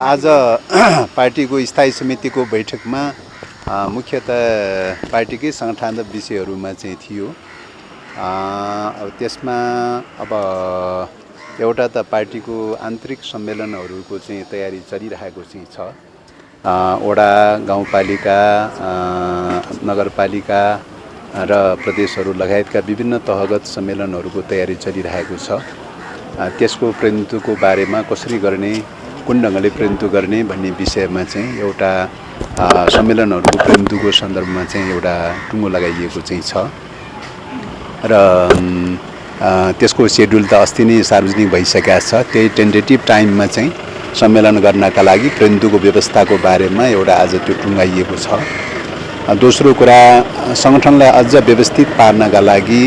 आज पार्टीको स्थायी समितिको बैठकमा मुख्यतः पार्टीकै सङ्गठनात्मक विषयहरूमा चाहिँ थियो। अब त्यसमा अब एउटा त पार्टीको आन्तरिक सम्मेलनहरूको चाहिँ तयारी चलिरहेको चाहिँ छ। वडा, गाउँपालिका, नगरपालिका र प्रदेशहरू लगायतका विभिन्न तहगत सम्मेलनहरूको तयारी चलिरहेको छ। त्यसको प्रतिनिधित्वको बारेमा कसरी गर्ने, कुन ढङ्गले प्रतिनिधित्व गर्ने भन्ने विषयमा चाहिँ एउटा सम्मेलनहरूको प्रतिनिधित्वको सन्दर्भमा चाहिँ एउटा टुङ्गो लगाइएको चाहिँ छ र त्यसको सेड्युल त अस्ति नै सार्वजनिक भइसकेको छ। त्यही टेन्टेटिभ टाइममा चाहिँ सम्मेलन गर्नका लागि प्रतिनिधित्वको व्यवस्थाको बारेमा एउटा आज त्यो टुङ्गाइएको छ। दोस्रो कुरा, सङ्गठनलाई अझ व्यवस्थित पार्नका लागि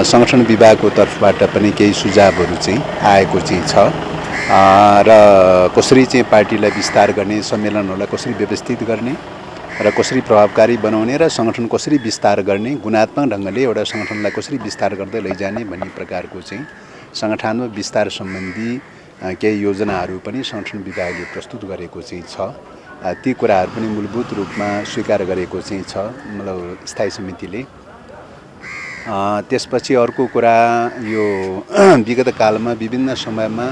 सङ्गठन विभागको तर्फबाट पनि केही सुझावहरू चाहिँ आएको चाहिँ छ र कसरी चाहिँ पार्टीलाई विस्तार गर्ने, सम्मेलनहरूलाई कसरी व्यवस्थित गर्ने र कसरी प्रभावकारी बनाउने र सङ्गठन कसरी विस्तार गर्ने, गुणात्मक ढङ्गले एउटा सङ्गठनलाई कसरी विस्तार गर्दै लैजाने भन्ने प्रकारको चाहिँ सङ्गठनात्मक विस्तार सम्बन्धी केही योजनाहरू पनि सङ्गठन विभागले प्रस्तुत गरेको चाहिँ छ। ती कुराहरू पनि मूलभूत रूपमा स्वीकार गरेको चाहिँ छ मतलब स्थायी समितिले। त्यसपछि अर्को कुरा, यो विगत कालमा विभिन्न समयमा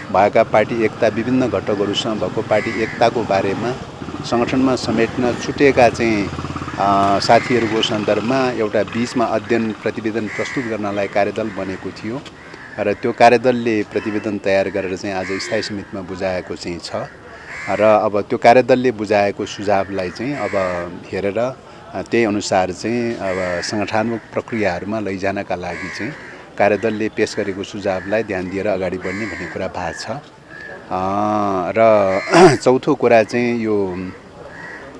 भएका पार्टी एकता, विभिन्न घटकहरूसँग भएको पार्टी एकताको बारेमा सङ्गठनमा समेट्न छुटेका चाहिँ साथीहरूको सन्दर्भमा एउटा बीचमा अध्ययन प्रतिवेदन प्रस्तुत गर्नलाई कार्यदल बनेको थियो र त्यो कार्यदलले प्रतिवेदन तयार गरेर चाहिँ आज स्थायी समितिमा बुझाएको चाहिँ छ र अब त्यो कार्यदलले बुझाएको सुझावलाई चाहिँ अब हेरेर त्यही अनुसार चाहिँ अब सङ्गठनात्मक प्रक्रियाहरूमा लैजानका लागि चाहिँ कार्यदलले पेश गरेको सुझावलाई ध्यान दिएर अगाडि बढ्ने भन्ने कुरा भएको छ। र चौथो कुरा चाहिँ यो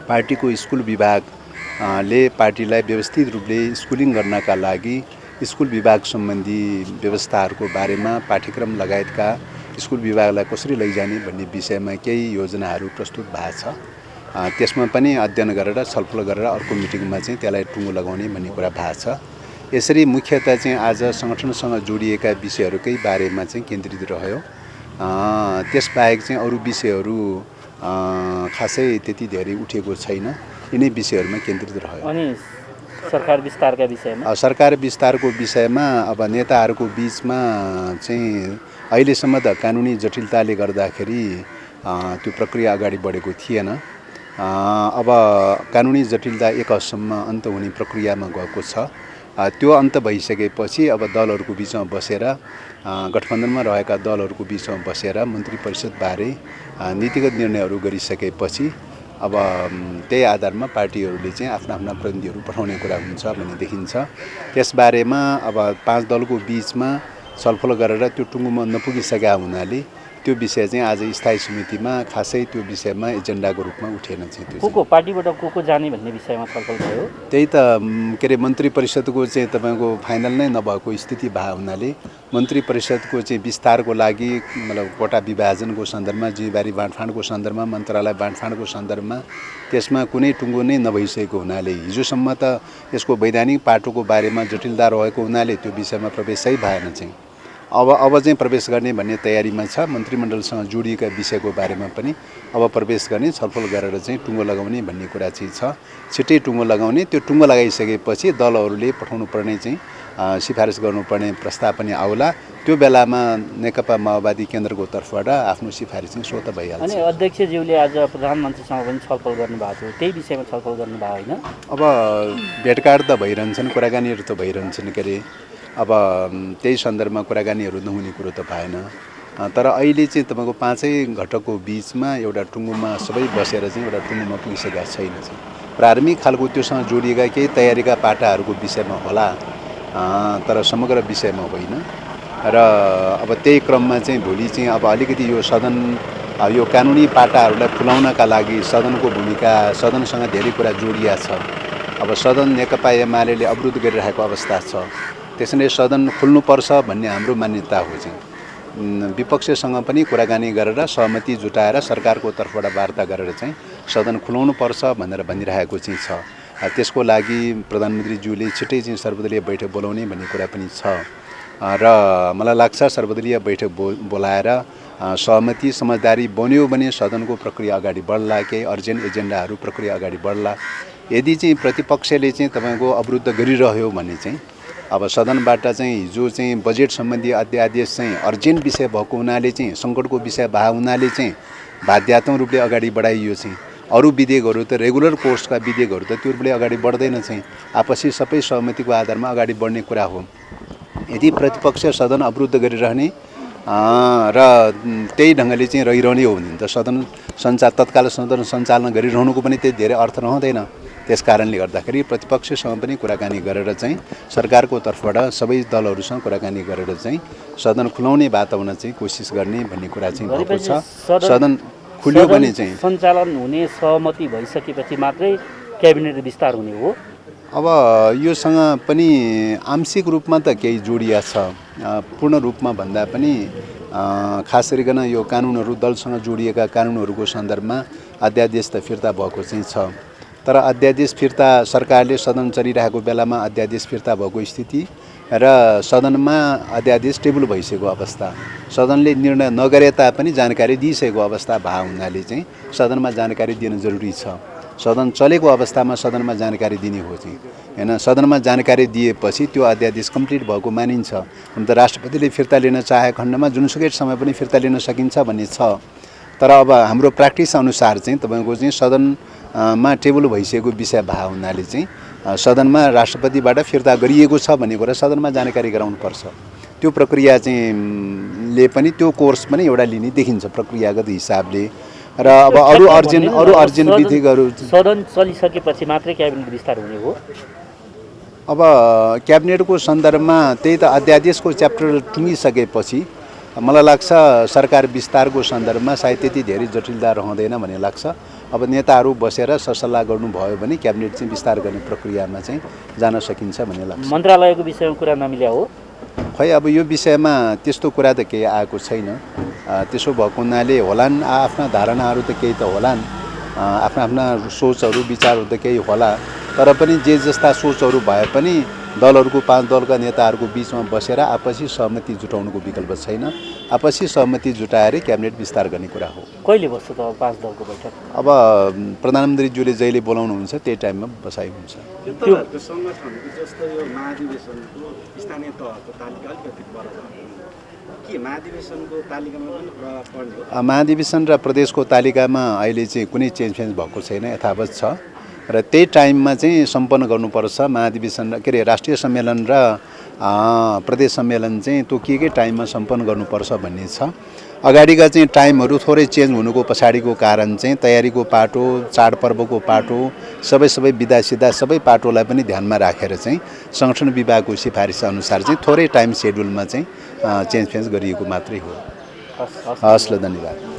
पार्टीको स्कुल विभागले पार्टीलाई व्यवस्थित रूपले स्कुलिङ गर्नका लागि स्कुल विभाग सम्बन्धी व्यवस्थाहरूको बारेमा पाठ्यक्रम लगायतका स्कुल विभागलाई कसरी लैजाने भन्ने विषयमा केही योजनाहरू प्रस्तुत भएको छ। त्यसमा पनि अध्ययन गरेर छलफल गरेर अर्को मिटिङमा चाहिँ त्यसलाई टुङ्गो लगाउने भन्ने कुरा भएको छ। यसरी मुख्यतः चाहिँ आज सङ्गठनसँग जोडिएका विषयहरूकै बारेमा चाहिँ केन्द्रित रह्यो। त्यसबाहेक चाहिँ अरू विषयहरू खासै त्यति धेरै उठेको छैन। यिनै विषयहरूमा केन्द्रित रह्यो। अनि सरकार विस्तारका विषयमा, सरकार विस्तारको विषयमा अब नेताहरूको बिचमा चाहिँ अहिलेसम्म त कानुनी जटिलताले गर्दाखेरि त्यो प्रक्रिया अगाडि बढेको थिएन। अब कानुनी जटिलता एक हदसम्म अन्त हुने प्रक्रियामा गएको छ। त्यो अन्त भइसकेपछि अब दलहरूको बिचमा बसेर, गठबन्धनमा रहेका दलहरूको बिचमा बसेर मन्त्री परिषदबारे नीतिगत निर्णयहरू गरिसकेपछि अब त्यही आधारमा पार्टीहरूले चाहिँ आफ्ना आफ्ना प्रतिनिधिहरू पठाउने कुरा हुन्छ भन्ने देखिन्छ। त्यसबारेमा अब 5 दलको बिचमा छलफल गरेर त्यो टुङ्गोमा नपुगिसकेका हुनाले त्यो विषय चाहिँ आज स्थायी समितिमा खासै त्यो विषयमा एजेन्डाको रूपमा उठेन। चाहिँ को पार्टीबाट को जाने भन्ने विषयमा छलफल भयो। त्यही त के अरे मन्त्री परिषदको चाहिँ तपाईँको फाइनल नै नभएको स्थिति भए हुनाले मन्त्री परिषदको चाहिँ विस्तारको लागि मतलब कोटा विभाजनको सन्दर्भमा, जिम्मेवारी बाँडफाँडको सन्दर्भमा, मन्त्रालय बाँडफाँडको सन्दर्भमा त्यसमा कुनै टुङ्गो नै नभइसकेको हुनाले हिजोसम्म त यसको वैधानिक पाटोको बारेमा जटिलता रहेको हुनाले त्यो विषयमा प्रवेशै भएन। चाहिँ अब चाहिँ प्रवेश गर्ने भन्ने तयारीमा छ। मन्त्रीमण्डलसँग जोडिएका विषयको बारेमा पनि अब प्रवेश गर्ने, छलफल गरेर चाहिँ टुङ्गो लगाउने भन्ने कुरा चाहिँ छ। छिट्टै टुङ्गो लगाउने, त्यो टुङ्गो लगाइसकेपछि दलहरूले पठाउनु पर्ने चाहिँ सिफारिस गर्नुपर्ने प्रस्ताव पनि आउला। त्यो बेलामा नेकपा माओवादी केन्द्रको तर्फबाट आफ्नो सिफारिस चाहिँ स्वतः भइहाल्छ। अनि अध्यक्षज्यूले आज प्रधानमन्त्रीसँग पनि छलफल गर्नुभएको थियो, त्यही विषयमा छलफल गर्नुभएको होइन? अब भेटघाट त भइरहन्छन्, कुराकानीहरू त भइरहन्छन् के अरे। अब त्यही सन्दर्भमा कुराकानीहरू नहुने कुरो त भएन। तर अहिले चाहिँ तपाईँको 5 घटकको बिचमा एउटा टुङ्गोमा सबै बसेर चाहिँ एउटा टुङ्गोमा पुगिसकेका छैन। चाहिँ प्रारम्भिक खालको त्योसँग जोडिएका केही तयारीका पाटाहरूको विषयमा होला, तर समग्र विषयमा होइन। र अब त्यही क्रममा चाहिँ भोलि चाहिँ अब अलिकति यो सदन, यो कानुनी पाटाहरूलाई खुलाउनका लागि सदनको भूमिका, सदनसँग धेरै कुरा जोडिया छ। अब सदन नेकपा एमाले अवरुद्ध गरिरहेको अवस्था छ। त्यसैले सदन खुल्नुपर्छ भन्ने हाम्रो मान्यता हो। चाहिँ विपक्षसँग पनि कुराकानी गरेर सहमति जुटाएर सरकारको तर्फबाट वार्ता गरेर चाहिँ सदन खुलाउनुपर्छ भनेर भनिरहेको चाहिँ छ। त्यसको लागि प्रधानमन्त्रीज्यूले छिट्टै चाहिँ सर्वदलीय बैठक बोलाउने भन्ने कुरा पनि छ। र मलाई लाग्छ सर्वदलीय बैठक बोलाएर सहमति समझदारी बन्यो भने सदनको प्रक्रिया अगाडि बढ्ला, केही अर्जेन्ट एजेन्डाहरू प्रक्रिया अगाडि बढ्ला। यदि चाहिँ प्रतिपक्षले चाहिँ तपाईँको अवरुद्ध गरिरह्यो भने चाहिँ अब सदनबाट चाहिँ हिजो चाहिँ बजेट सम्बन्धी अध्यादेश चाहिँ अर्जेन्ट विषय भएको हुनाले चाहिँ सङ्कटको विषय भएको हुनाले चाहिँ बाध्यात्मक रूपले अगाडि बढाइयो चाहिँ। अरू विधेयकहरू त रेगुलर कोर्सका विधेयकहरू त त्यो रूपले अगाडि बढ्दैन चाहिँ, आपसी सबै सहमतिको आधारमा अगाडि बढ्ने कुरा हो। यदि प्रतिपक्ष सदन अवरुद्ध गरिरहने र त्यही ढङ्गले चाहिँ रहिरहने हो भने त तत्काल सदन सञ्चालन गरिरहनुको पनि त्यही धेरै अर्थ रहँदैन। त्यस कारणले गर्दाखेरि प्रतिपक्षसँग पनि कुराकानी गरेर चाहिँ सरकारको तर्फबाट सबै दलहरूसँग कुराकानी गरेर चाहिँ सदन खुलाउने वातावरण चाहिँ कोसिस गर्ने भन्ने कुरा चाहिँ भएको छ। सदन खुल्यो भने चाहिँ सञ्चालन हुने सहमति भइसकेपछि मात्रै क्याबिनेट विस्तार हुने हो। अब योसँग पनि आंशिक रूपमा त केही जोडिया छ, पूर्ण रूपमा भन्दा पनि खास गरिकन यो कानुनहरू दलसँग जोडिएका कानुनहरूको सन्दर्भमा अध्यादेश त फिर्ता भएको चाहिँ छ। तर अध्यादेश फिर्ता सरकारले सदन चलिरहेको बेलामा अध्यादेश फिर्ता भएको स्थिति र सदनमा अध्यादेश टेबल भइसकेको अवस्था, सदनले निर्णय नगरे तापनि जानकारी दिइसकेको अवस्था भए हुनाले चाहिँ सदनमा जानकारी दिन जरुरी छ। सदन चलेको अवस्थामा सदनमा जानकारी दिने हो चाहिँ हैन। सदनमा जानकारी दिएपछि त्यो अध्यादेश कम्प्लिट भएको मानिन्छ। अन्त राष्ट्रपतिले फिर्ता लिन चाहेको खण्डमा जुनसुकै समय पनि फिर्ता लिन सकिन्छ भन्ने छ। तर अब हाम्रो प्र्याक्टिस अनुसार चाहिँ तपाईँको चाहिँ सदनमा टेबल भइसकेको विषय भए हुनाले चाहिँ सदनमा राष्ट्रपतिबाट फिर्ता गरिएको छ भन्ने कुरा सदनमा जानकारी गराउनुपर्छ। त्यो प्रक्रिया चाहिँ ले पनि त्यो कोर्स पनि एउटा लिने देखिन्छ प्रक्रियागत हिसाबले। र अब अरू अर्जेन्ट विधेयकहरू सदन चलिसकेपछि मात्रै क्याबिनेट विस्तार हुने हो। अब क्याबिनेटको सन्दर्भमा त्यही त अध्यादेशको च्याप्टर टुङ्गिसकेपछि मलाई लाग्छ सरकार विस्तारको सन्दर्भमा सायद त्यति धेरै जटिलता रहँदैन भन्ने लाग्छ। अब नेताहरू बसेर सरसल्लाह गर्नुभयो भने क्याबिनेट चाहिँ विस्तार गर्ने प्रक्रियामा चाहिँ जान सकिन्छ भन्ने लाग्छ। मन्त्रालयको विषयमा कुरा नमिल्या हो। खै अब यो विषयमा त्यस्तो कुरा त केही आएको छैन। त्यसो भएको हुनाले होलान्, आफ्ना धारणाहरू त केही त होलान्, आफ्ना सोचहरू विचारहरू त केही होला। तर पनि जे जस्ता सोचहरू भए पनि दलहरूको 5 दलका नेताहरूको बिचमा बसेर आपसी सहमति जुटाउनुको विकल्प छैन। आपसी सहमति जुटाएर क्याबिनेट विस्तार गर्ने कुरा हो। कहिले बस्छ त 5 दलको बैठक? अब प्रधानमन्त्रीज्यूले जहिले बोलाउनुहुन्छ त्यही टाइममा बसाइ हुन्छ। त्यो सङ्गठनको जस्तो यो महाधिवेशनको स्थानीय तहको तालिका अलिकति पर के महाधिवेशनको तालिकामा पनि प्रभाव पर्ने हो? महाधिवेशन र प्रदेशको तालिकामा अहिले चाहिँ कुनै चेन्ज भएको छैन, यथावत छ। र त्यही टाइममा चाहिँ सम्पन्न गर्नुपर्छ महाधिवेशन, के अरे राष्ट्रिय सम्मेलन र प्रदेश सम्मेलन चाहिँ तोकिएकै टाइममा सम्पन्न गर्नुपर्छ भन्ने छ। अगाडिका चाहिँ टाइमहरू थोरै चेन्ज हुनुको पछाडिको कारण चाहिँ तयारीको पाटो, चाडपर्वको पाटो, सबै बिदा सिधा सबै पाटोलाई पनि ध्यानमा राखेर चाहिँ संगठन विभागको सिफारिस अनुसार चाहिँ थोरै टाइम सेड्युलमा चाहिँ चेन्ज गरिएको मात्रै हो। हस् ल, धन्यवाद।